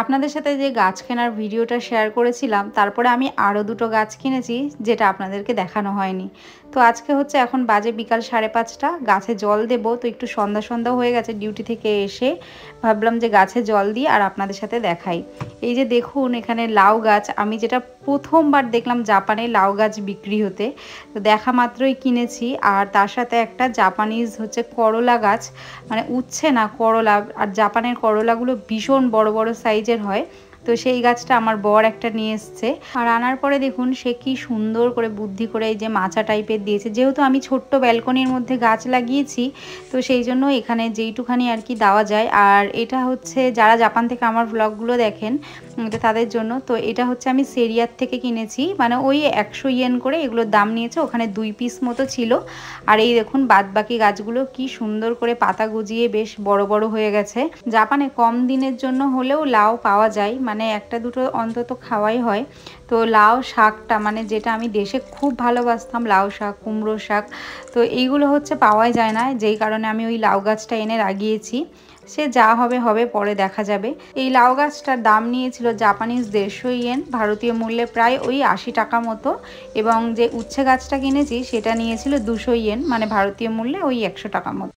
আপনাদের সাথে যে গাছ কেনার ভিডিওটা শেয়ার করেছিলাম, তারপরে আমি আরও দুটো গাছ কিনেছি যেটা আপনাদেরকে দেখানো হয়নি। তো আজকে হচ্ছে এখন বাজে বিকাল 5:30, গাছে জল দেব। তো একটু সন্ধ্যা সন্ধ্যা হয়ে গেছে, ডিউটি থেকে এসে ভাবলাম যে গাছে জল দিই আর আপনাদের সাথে দেখাই। এই যে দেখুন এখানে লাউ গাছ, আমি যেটা প্রথমবার দেখলাম জাপানে লাউ গাছ বিক্রি হতে। তো দেখা মাত্রই কিনেছি। আর তার সাথে একটা জাপানিজ হচ্ছে করলা গাছ, মানে উচ্ছে না করলা, আর জাপানের করলাগুলো ভীষণ বড় বড় সাইজের হয়। তো সেই গাছটা আমার বর একটা নিয়ে এসছে। আর আনার পরে দেখুন সে কি সুন্দর করে বুদ্ধি করে এই যে মাচা টাইপের দিয়েছে। যেহেতু আমি ছোট্ট ব্যালকনির মধ্যে গাছ লাগিয়েছি, তো সেই জন্য এখানে যেইটুখানি আর কি দেওয়া যায়। আর এটা হচ্ছে যারা জাপান থেকে আমার ব্লগগুলো দেখেন এটা তাদের জন্য। তো এটা হচ্ছে আমি সেরিয়ার থেকে কিনেছি, মানে ওই 100 ইয়েন করে এগুলোর দাম নিয়েছে। ওখানে 2 পিস মতো ছিল। আর এই দেখুন বাদ বাকি গাছগুলো কি সুন্দর করে পাতা গজিয়ে বেশ বড় বড় হয়ে গেছে। জাপানে কম দিনের জন্য হলেও লাউ পাওয়া যায়, মানে একটা দুটো অন্তত খাওয়াই হয়। তো লাউ শাকটা, মানে যেটা আমি দেশে খুব ভালোবাসতাম, লাউ শাক, কুমড়ো শাক, তো এইগুলো হচ্ছে পাওয়াই যায় না। যেই কারণে আমি ওই লাউ গাছটা এনে লাগিয়েছি। সে যা হবে হবে, পরে দেখা যাবে। এই লাউ গাছটার দাম নিয়েছিল জাপানিজ 150 ইয়েন, ভারতীয় মূল্যে প্রায় ওই 80 টাকা মতো। এবং যে উচ্ছে গাছটা কিনেছি সেটা নিয়েছিল 200 ইয়েন, মানে ভারতীয় মূল্যে ওই 100 টাকা মতো।